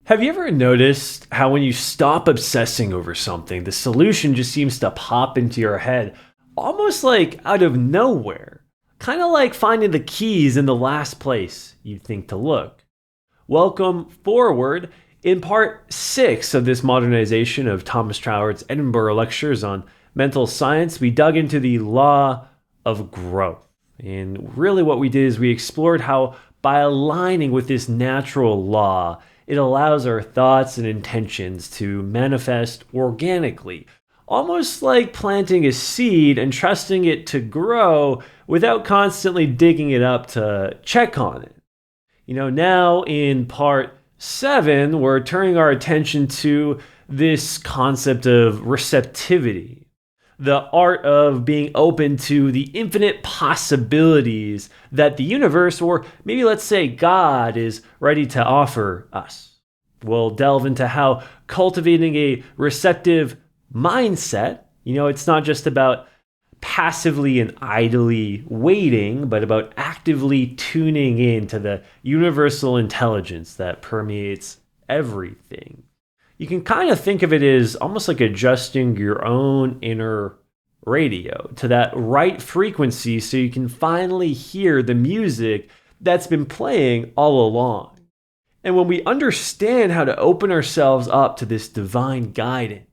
Have you ever noticed how when you stop obsessing over something, the solution just seems to pop into your head, almost like out of nowhere? Kind of like finding the keys in the last place you'd think to look. Welcome forward. In part 6 of this modernization of Thomas Troward's Edinburgh lectures on mental science, we dug into the law of growth. And really what we did is we explored how by aligning with this natural law, it allows our thoughts and intentions to manifest organically, almost like planting a seed and trusting it to grow without constantly digging it up to check on it. Now in part 7, we're turning our attention to this concept of receptivity, the art of being open to the infinite possibilities that the universe, or maybe let's say God, is ready to offer us. We'll delve into how cultivating a receptive mindset, it's not just about passively and idly waiting, but about actively tuning in to the universal intelligence that permeates everything. You can kind of think of it as almost like adjusting your own inner radio to that right frequency so you can finally hear the music that's been playing all along. And when we understand how to open ourselves up to this divine guidance,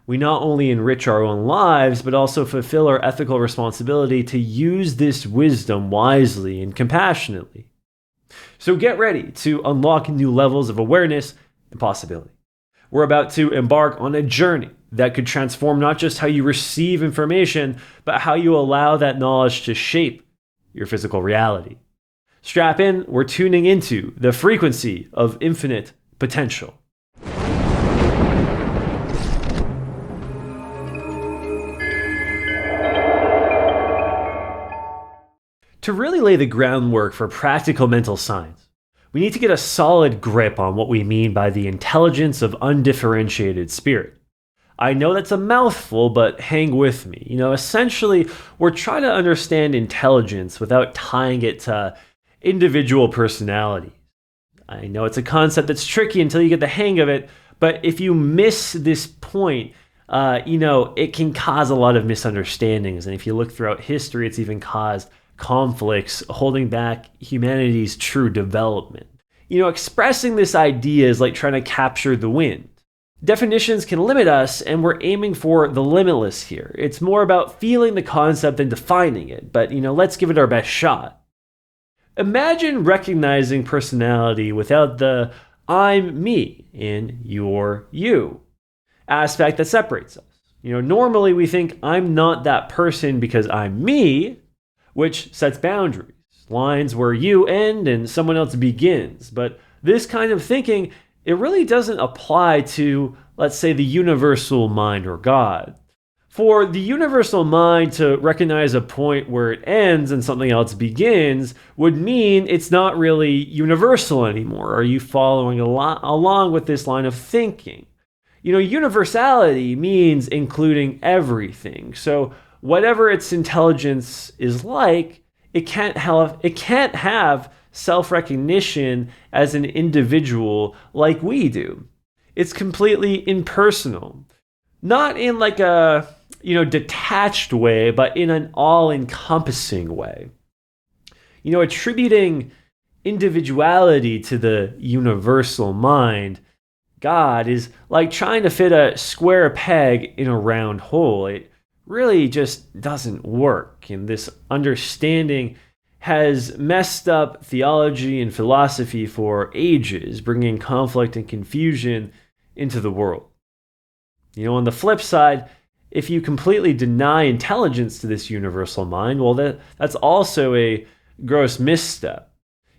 we not only enrich our own lives, but also fulfill our ethical responsibility to use this wisdom wisely and compassionately. So get ready to unlock new levels of awareness and possibility. We're about to embark on a journey that could transform not just how you receive information, but how you allow that knowledge to shape your physical reality. Strap in, we're tuning into the frequency of infinite potential. To really lay the groundwork for practical mental science, we need to get a solid grip on what we mean by the intelligence of undifferentiated spirit. I know that's a mouthful, but hang with me. Essentially, we're trying to understand intelligence without tying it to individual personality. I know it's a concept that's tricky until you get the hang of it, but if you miss this point, it can cause a lot of misunderstandings. And if you look throughout history, it's even caused conflicts holding back humanity's true development. Expressing this idea is like trying to capture the wind. Definitions can limit us, and we're aiming for the limitless here. It's more about feeling the concept than defining it, but let's give it our best shot. Imagine recognizing personality without the I'm me and you're you aspect that separates us. Normally we think I'm not that person because I'm me, which sets boundaries, lines where you end and someone else begins. But this kind of thinking, it really doesn't apply to, let's say, the universal mind or God. For the universal mind to recognize a point where it ends and something else begins would mean it's not really universal anymore. Are you following along with this line of thinking? Universality means including everything. So whatever its intelligence is like, it can't have self-recognition as an individual like we do. It's completely impersonal. Not in like a, detached way, but in an all-encompassing way. Attributing individuality to the universal mind, God, is like trying to fit a square peg in a round hole. It really just doesn't work. And this understanding has messed up theology and philosophy for ages, bringing conflict and confusion into the world. On the flip side, if you completely deny intelligence to this universal mind, well, that's also a gross misstep.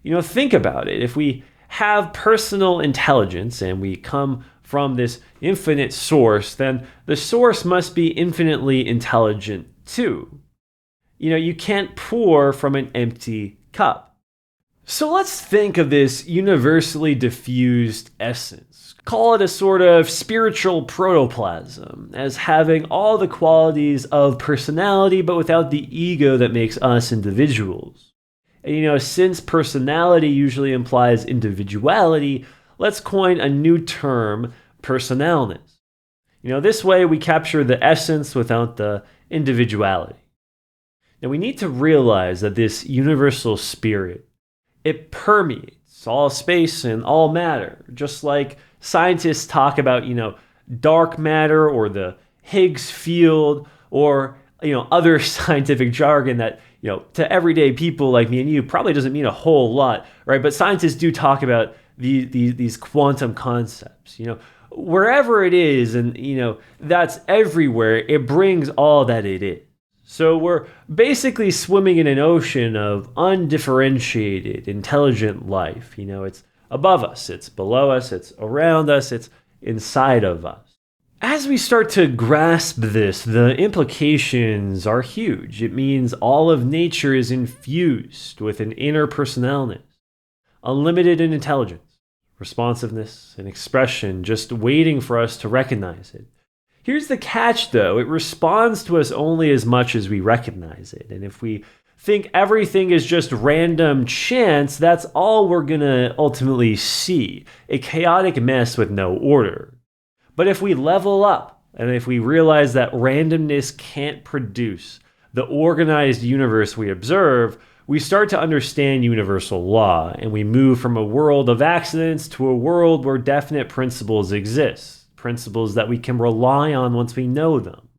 Think about it. If we have personal intelligence and we come from this infinite source, then the source must be infinitely intelligent too. You can't pour from an empty cup. So let's think of this universally diffused essence. Call it a sort of spiritual protoplasm, as having all the qualities of personality, but without the ego that makes us individuals. And, since personality usually implies individuality, let's coin a new term, personalness. This way we capture the essence without the individuality. Now we need to realize that this universal spirit, it permeates all space and all matter, just like scientists talk about, dark matter or the Higgs field or, other scientific jargon that, to everyday people like me and you probably doesn't mean a whole lot, right? But scientists do talk about these quantum concepts, wherever it is, and, that's everywhere. It brings all that it is. So we're basically swimming in an ocean of undifferentiated, intelligent life. It's above us, it's below us, it's around us, it's inside of us. As we start to grasp this, the implications are huge. It means all of nature is infused with an inner personalness, unlimited in intelligence, responsiveness, and expression, just waiting for us to recognize it. Here's the catch, though. It responds to us only as much as we recognize it. And if we think everything is just random chance, that's all we're going to ultimately see, a chaotic mess with no order. But if we level up, and if we realize that randomness can't produce the organized universe we observe, we start to understand universal law, and we move from a world of accidents to a world where definite principles exist, principles that we can rely on once we know them.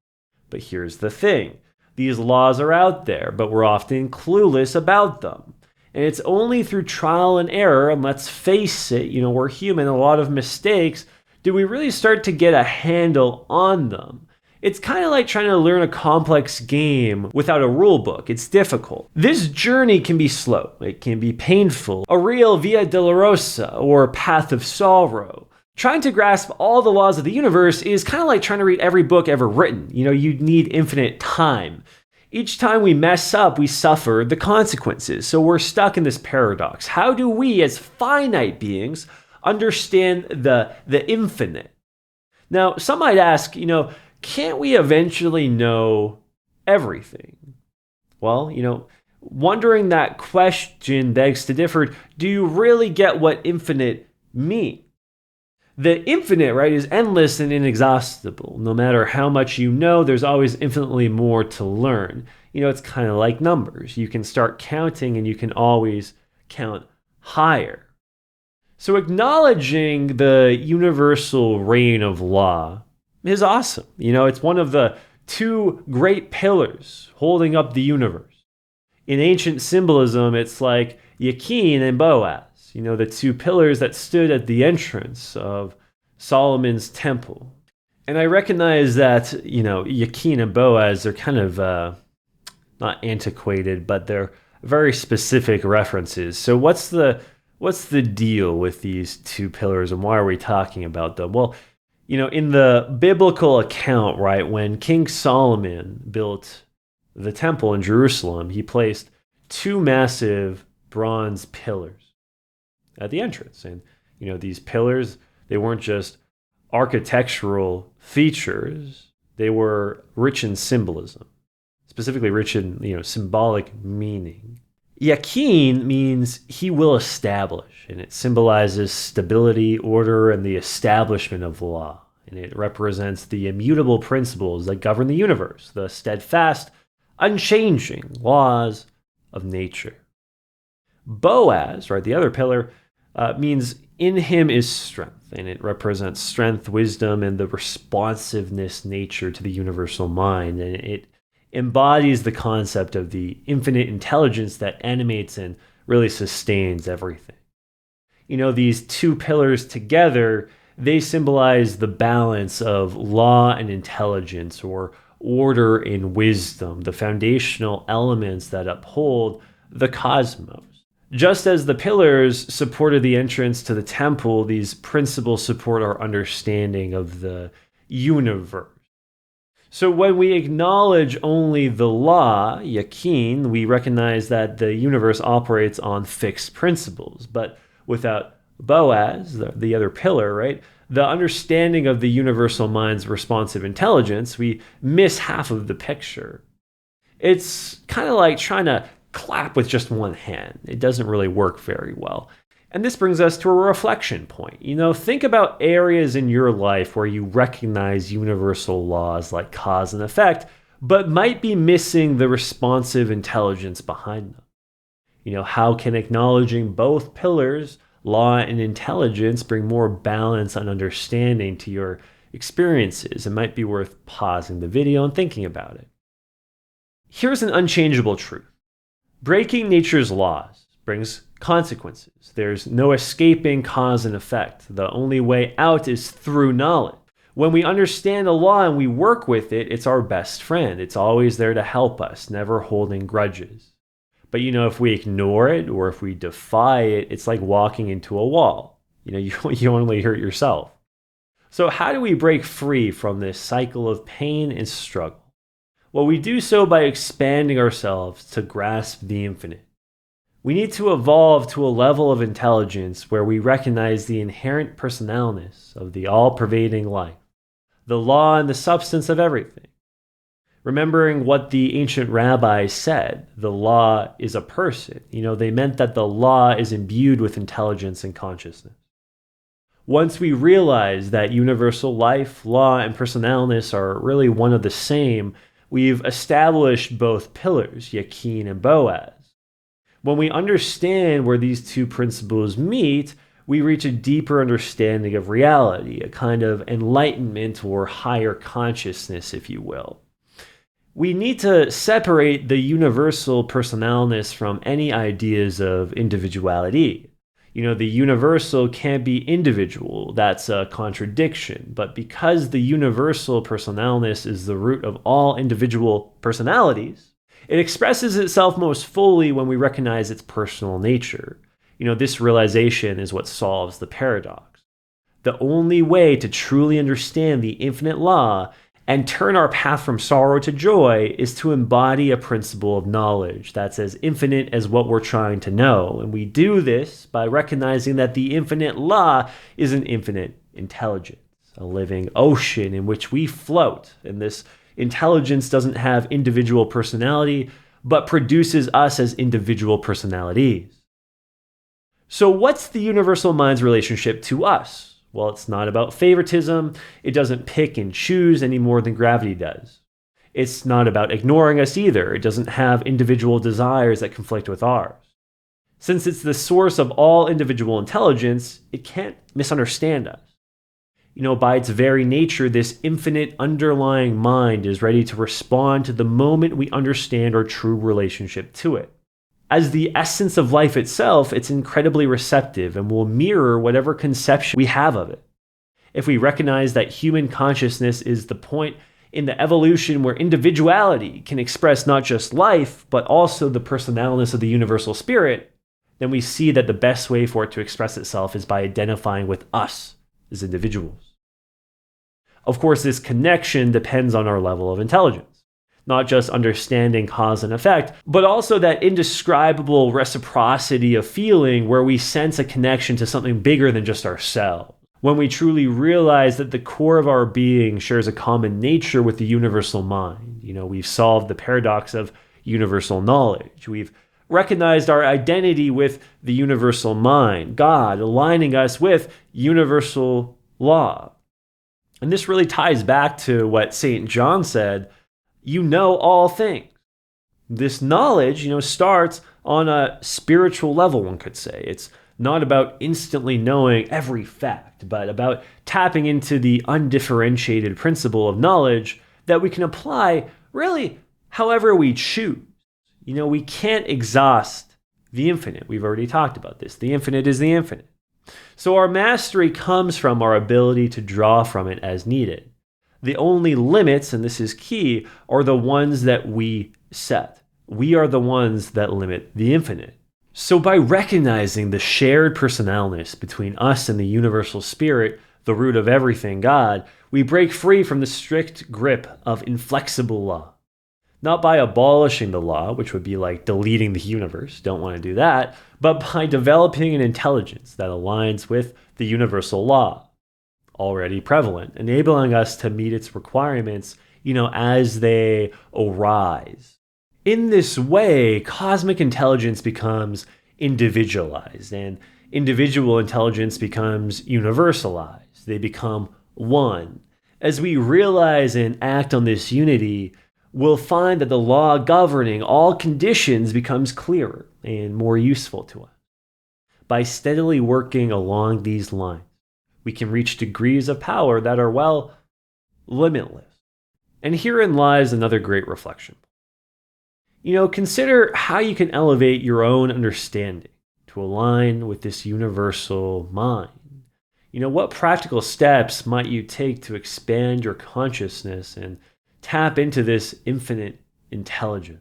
But here's the thing. These laws are out there, but we're often clueless about them. And it's only through trial and error, and let's face it, we're human, a lot of mistakes, do we really start to get a handle on them. It's kind of like trying to learn a complex game without a rule book. It's difficult. This journey can be slow. It can be painful. A real Via Dolorosa or path of sorrow. Trying to grasp all the laws of the universe is kind of like trying to read every book ever written. You'd need infinite time. Each time we mess up, we suffer the consequences. So we're stuck in this paradox. How do we, as finite beings, understand the infinite? Now, some might ask, can't we eventually know everything? Well, wondering that question begs to differ. Do you really get what infinite means? The infinite, right, is endless and inexhaustible. No matter how much you know, there's always infinitely more to learn. It's kind of like numbers. You can start counting and you can always count higher. So acknowledging the universal reign of law is awesome. It's one of the two great pillars holding up the universe. In ancient symbolism, it's like Jachin and Boaz, the two pillars that stood at the entrance of Solomon's temple. And I recognize that, Jachin and Boaz are kind of not antiquated, but they're very specific references. So what's the deal with these two pillars, and why are we talking about them? Well, in the biblical account, right, when King Solomon built the temple in Jerusalem, he placed two massive bronze pillars at the entrance. And, these pillars, they weren't just architectural features, they were rich in symbolism, specifically rich in, symbolic meaning. Jachin means he will establish, and it symbolizes stability, order, and the establishment of law. And it represents the immutable principles that govern the universe, the steadfast, unchanging laws of nature. Boaz, right, the other pillar, means in him is strength, and it represents strength, wisdom, and the responsiveness nature to the universal mind. And it embodies the concept of the infinite intelligence that animates and really sustains everything. These two pillars together, they symbolize the balance of law and intelligence, or order and wisdom, the foundational elements that uphold the cosmos. Just as the pillars supported the entrance to the temple, these principles support our understanding of the universe. So when we acknowledge only the law, Jachin, we recognize that the universe operates on fixed principles. But without Boaz, the other pillar, right, the understanding of the universal mind's responsive intelligence, we miss half of the picture. It's kind of like trying to clap with just one hand. It doesn't really work very well. And this brings us to a reflection point. Think about areas in your life where you recognize universal laws like cause and effect, but might be missing the responsive intelligence behind them. How can acknowledging both pillars, law and intelligence, bring more balance and understanding to your experiences? It might be worth pausing the video and thinking about it. Here's an unchangeable truth. Breaking nature's laws brings consequences. There's no escaping cause and effect. The only way out is through knowledge. When we understand the law and we work with it, it's our best friend. It's always there to help us, never holding grudges. But if we ignore it or if we defy it, it's like walking into a wall. You only hurt yourself. So how do we break free from this cycle of pain and struggle? Well, we do so by expanding ourselves to grasp the infinite. We need to evolve to a level of intelligence where we recognize the inherent personalness of the all-pervading life, the law and the substance of everything. Remembering what the ancient rabbis said, the law is a person. They meant that the law is imbued with intelligence and consciousness. Once we realize that universal life, law, and personalness are really one of the same, we've established both pillars, Jachin and Boaz. When we understand where these two principles meet, we reach a deeper understanding of reality, a kind of enlightenment or higher consciousness, if you will. We need to separate the universal personalness from any ideas of individuality. The universal can't be individual. That's a contradiction. But because the universal personalness is the root of all individual personalities, it expresses itself most fully when we recognize its personal nature. This realization is what solves the paradox. The only way to truly understand the infinite law and turn our path from sorrow to joy is to embody a principle of knowledge that's as infinite as what we're trying to know. And we do this by recognizing that the infinite law is an infinite intelligence, a living ocean in which we float. And this intelligence doesn't have individual personality, but produces us as individual personalities. So what's the universal mind's relationship to us? Well, it's not about favoritism. It doesn't pick and choose any more than gravity does. It's not about ignoring us either. It doesn't have individual desires that conflict with ours. Since it's the source of all individual intelligence, it can't misunderstand us. By its very nature, this infinite underlying mind is ready to respond to the moment we understand our true relationship to it. As the essence of life itself, it's incredibly receptive and will mirror whatever conception we have of it. If we recognize that human consciousness is the point in the evolution where individuality can express not just life, but also the personalness of the universal spirit, then we see that the best way for it to express itself is by identifying with us as individuals. Of course, this connection depends on our level of intelligence. Not just understanding cause and effect, but also that indescribable reciprocity of feeling where we sense a connection to something bigger than just ourselves. When we truly realize that the core of our being shares a common nature with the universal mind. We've solved the paradox of universal knowledge. We've recognized our identity with the universal mind, God, aligning us with universal law. And this really ties back to what St. John said, you know all things. This knowledge, starts on a spiritual level, one could say. It's not about instantly knowing every fact, but about tapping into the undifferentiated principle of knowledge that we can apply really however we choose. We can't exhaust the infinite. We've already talked about this. The infinite is the infinite. So our mastery comes from our ability to draw from it as needed. The only limits, and this is key, are the ones that we set. We are the ones that limit the infinite. So by recognizing the shared personalness between us and the universal spirit, the root of everything, God, we break free from the strict grip of inflexible law. Not by abolishing the law, which would be like deleting the universe, don't want to do that, but by developing an intelligence that aligns with the universal law, already prevalent, enabling us to meet its requirements, as they arise. In this way, cosmic intelligence becomes individualized, and Individual intelligence becomes universalized. They become one. As we realize and act on this unity, we'll find that the law governing all conditions becomes clearer and more useful to us. By steadily working along these lines, we can reach degrees of power that are, well, limitless. And herein lies another great reflection. Consider how you can elevate your own understanding to align with this universal mind. What practical steps might you take to expand your consciousness and tap into this infinite intelligence?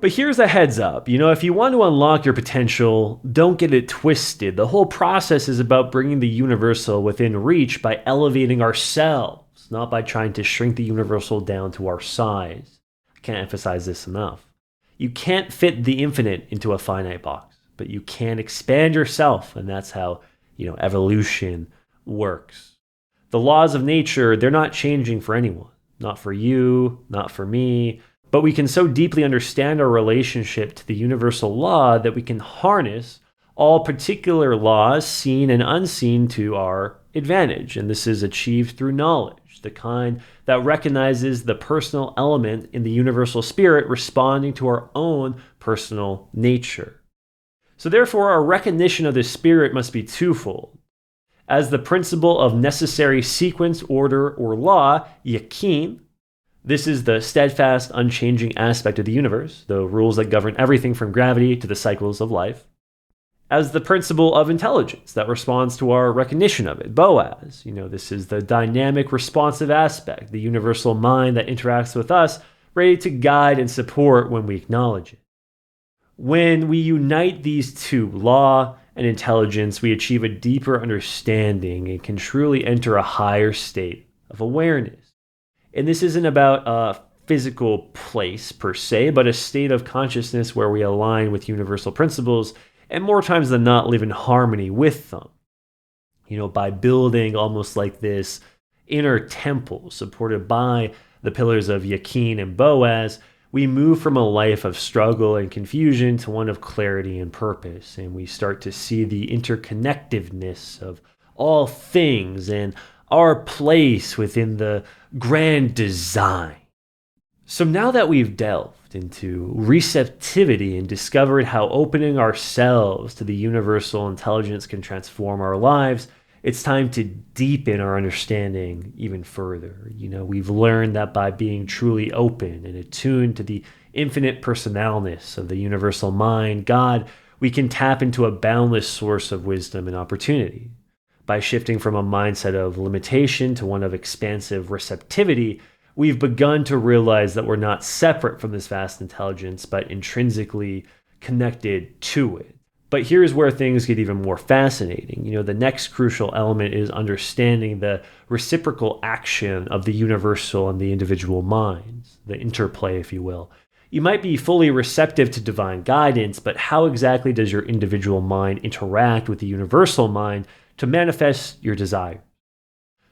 But here's a heads up. If you want to unlock your potential, don't get it twisted. The whole process is about bringing the universal within reach by elevating ourselves, not by trying to shrink the universal down to our size. I can't emphasize this enough. You can't fit the infinite into a finite box, but you can expand yourself, and that's how, evolution works. The laws of nature, they're not changing for anyone. Not for you, not for me. But we can so deeply understand our relationship to the universal law that we can harness all particular laws, seen and unseen, to our advantage. And this is achieved through knowledge, the kind that recognizes the personal element in the universal spirit responding to our own personal nature. So therefore, our recognition of the spirit must be twofold. As the principle of necessary sequence, order, or law, Jachin. This is the steadfast, unchanging aspect of the universe, the rules that govern everything from gravity to the cycles of life. As the principle of intelligence that responds to our recognition of it, Boaz. This is the dynamic, responsive aspect, the universal mind that interacts with us, ready to guide and support when we acknowledge it. When we unite these two, law and intelligence, we achieve a deeper understanding and can truly enter a higher state of awareness. And this isn't about a physical place per se, but a state of consciousness where we align with universal principles and more times than not live in harmony with them. By building almost like this inner temple supported by the pillars of Jachin and Boaz, we move from a life of struggle and confusion to one of clarity and purpose. And we start to see the interconnectedness of all things and our place within the grand design. So now that we've delved into receptivity and discovered how opening ourselves to the universal intelligence can transform our lives, it's time to deepen our understanding even further. We've learned that by being truly open and attuned to the infinite personalness of the universal mind, God, we can tap into a boundless source of wisdom and opportunity. By shifting from a mindset of limitation to one of expansive receptivity, we've begun to realize that we're not separate from this vast intelligence, but intrinsically connected to it. But here's where things get even more fascinating. The next crucial element is understanding the reciprocal action of the universal and the individual minds, the interplay, if you will. You might be fully receptive to divine guidance, but how exactly does your individual mind interact with the universal mind to manifest your desire?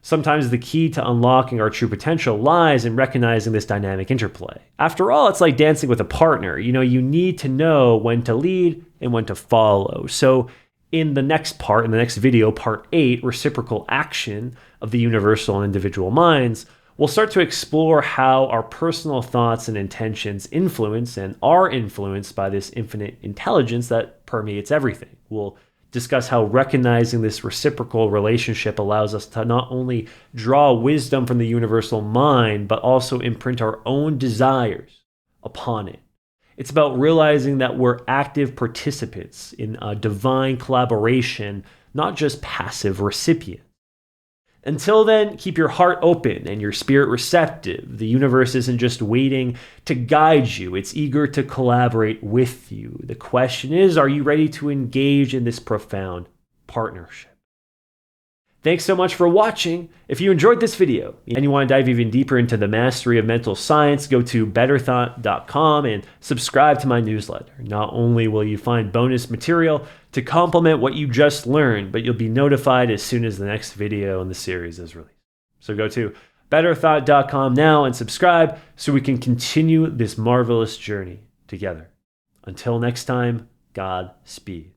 Sometimes the key to unlocking our true potential lies in recognizing this dynamic interplay. After all, it's like dancing with a partner. You need to know when to lead and when to follow. So in the next video, part 8, reciprocal action of the universal and individual minds, we'll start to explore how our personal thoughts and intentions influence and are influenced by this infinite intelligence that permeates everything. We'll discuss how recognizing this reciprocal relationship allows us to not only draw wisdom from the universal mind, but also imprint our own desires upon it. It's about realizing that we're active participants in a divine collaboration, not just passive recipients. Until then, keep your heart open and your spirit receptive. The universe isn't just waiting to guide you, it's eager to collaborate with you. The question is, are you ready to engage in this profound partnership? Thanks so much for watching. If you enjoyed this video and you want to dive even deeper into the mastery of mental science, go to betterthought.com and subscribe to my newsletter. Not only will you find bonus material to complement what you just learned, but you'll be notified as soon as the next video in the series is released. So go to betterthought.com now and subscribe so we can continue this marvelous journey together. Until next time, Godspeed.